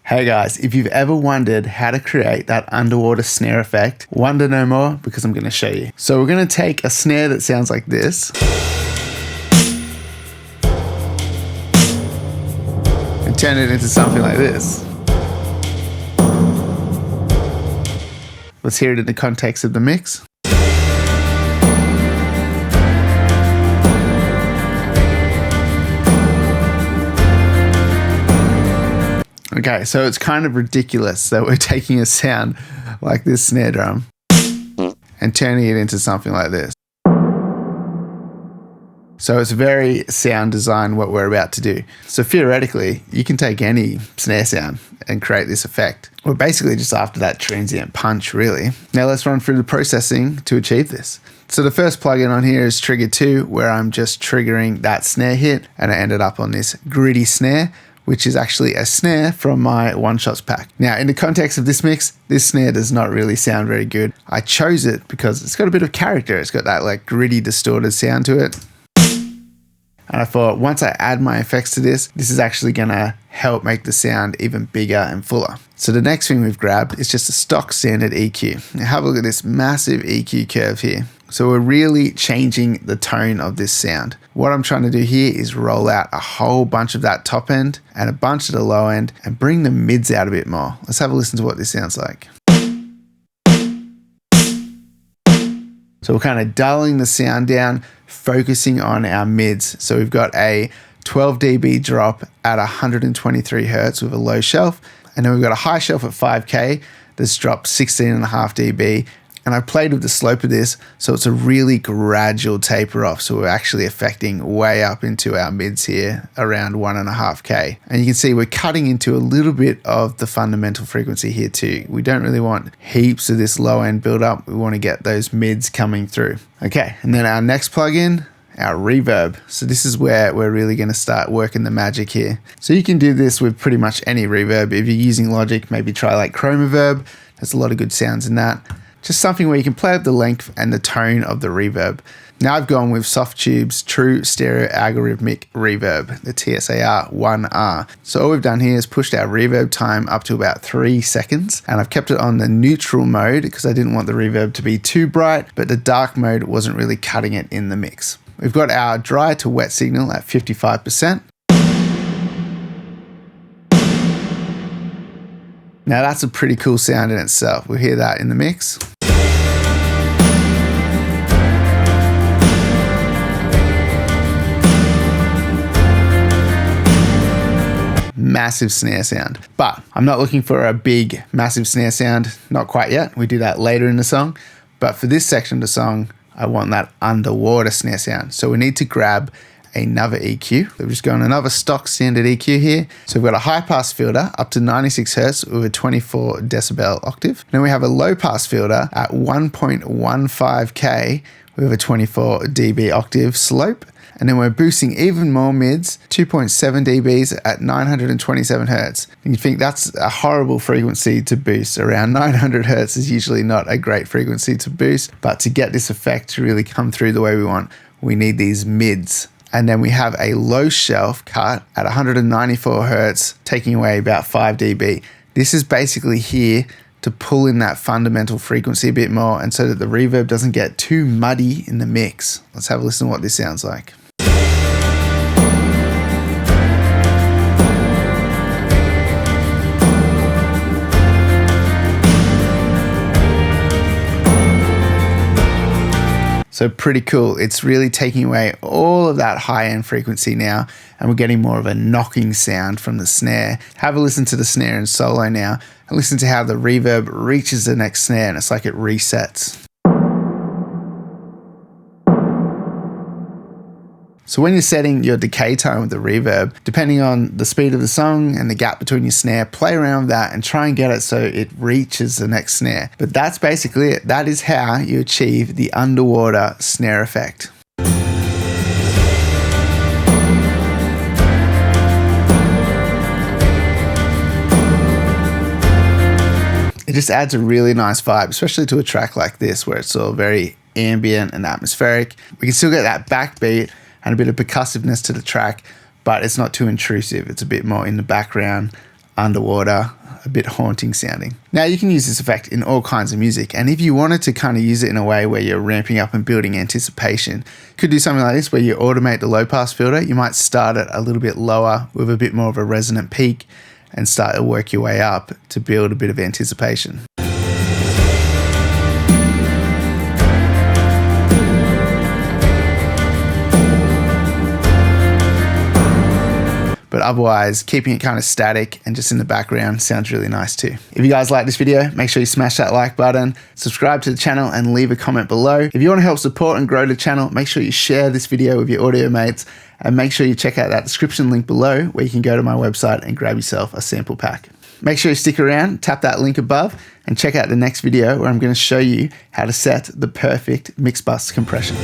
Hey guys, if you've ever wondered how to create that underwater snare effect, wonder no more because I'm going to show you. So we're going to take a snare that sounds like this and turn it into something like this. Let's hear it in the context of the mix. Okay, so it's kind of ridiculous that we're taking a sound like this snare drum and turning it into something like this. So it's very sound design what we're about to do. So theoretically, you can take any snare sound and create this effect. We're basically just after that transient punch, really. Now let's run through the processing to achieve this. So the first plugin on here is Trigger 2, where I'm just triggering that snare hit, and I ended up on this gritty snare, which is actually a snare from my One Shots pack. Now, in the context of this mix, this snare does not really sound very good. I chose it because it's got a bit of character. It's got that like gritty, distorted sound to it. And I thought once I add my effects to this, this is actually gonna help make the sound even bigger and fuller. So the next thing we've grabbed is just a stock standard EQ. Now have a look at this massive EQ curve here. So we're really changing the tone of this sound. What I'm trying to do here is roll out a whole bunch of that top end and a bunch of the low end and bring the mids out a bit more. Let's have a listen to what this sounds like. So we're kind of dulling the sound down, focusing on our mids. So we've got a 12 dB drop at 123 Hertz with a low shelf. And then we've got a high shelf at 5K that's dropped 16.5 dB. And I played with the slope of this, so it's a really gradual taper off. So we're actually affecting way up into our mids here, around 1.5K. And you can see we're cutting into a little bit of the fundamental frequency here too. We don't really want heaps of this low end build up. We want to get those mids coming through. Okay, and then our next plugin, our reverb. So this is where we're really going to start working the magic here. So you can do this with pretty much any reverb. If you're using Logic, maybe try like Chroma Reverb. There's a lot of good sounds in that. Just something where you can play with the length and the tone of the reverb. Now I've gone with Softtube's True Stereo Algorithmic Reverb, the TSAR 1R. So all we've done here is pushed our reverb time up to about 3 seconds, and I've kept it on the neutral mode because I didn't want the reverb to be too bright, but the dark mode wasn't really cutting it in the mix. We've got our dry to wet signal at 55%. Now that's a pretty cool sound in itself. We'll hear that in the mix. Massive snare sound. But I'm not looking for a big, massive snare sound. Not quite yet. We do that later in the song. But for this section of the song, I want that underwater snare sound. So we need to grab another EQ. We've just got another stock standard EQ here. So we've got a high pass filter up to 96 Hertz with a 24 decibel octave. Then we have a low pass filter at 1.15K with a 24 dB octave slope. And then we're boosting even more mids, 2.7 dBs at 927 Hertz. And you think that's a horrible frequency to boost. Around 900 Hertz is usually not a great frequency to boost, but to get this effect to really come through the way we want, we need these mids. And then we have a low shelf cut at 194 Hertz, taking away about 5 dB. This is basically here to pull in that fundamental frequency a bit more and so that the reverb doesn't get too muddy in the mix. Let's have a listen to what this sounds like. So pretty cool. It's really taking away all of that high-end frequency now, and we're getting more of a knocking sound from the snare. Have a listen to the snare in solo now, and listen to how the reverb reaches the next snare, and it's like it resets. So when you're setting your decay time with the reverb, depending on the speed of the song and the gap between your snare, play around with that and try and get it so it reaches the next snare. But that's basically it. That is how you achieve the underwater snare effect. It just adds a really nice vibe, especially to a track like this where it's all very ambient and atmospheric. We can still get that backbeat and a bit of percussiveness to the track, but it's not too intrusive. It's a bit more in the background. underwater, a bit haunting sounding. Now you can use this effect in all kinds of music, and if you wanted to kind of use it in a way where you're ramping up and building anticipation, you could do something like this where you automate the low pass filter. You might start it a little bit lower with a bit more of a resonant peak and start to work your way up to build a bit of anticipation. But otherwise, keeping it kind of static and just in the background sounds really nice too. If you guys like this video, make sure you smash that like button, subscribe to the channel and leave a comment below. If you want to help support and grow the channel, make sure you share this video with your audio mates and make sure you check out that description link below where you can go to my website and grab yourself a sample pack. Make sure you stick around, tap that link above and check out the next video where I'm going to show you how to set the perfect mix bus compression.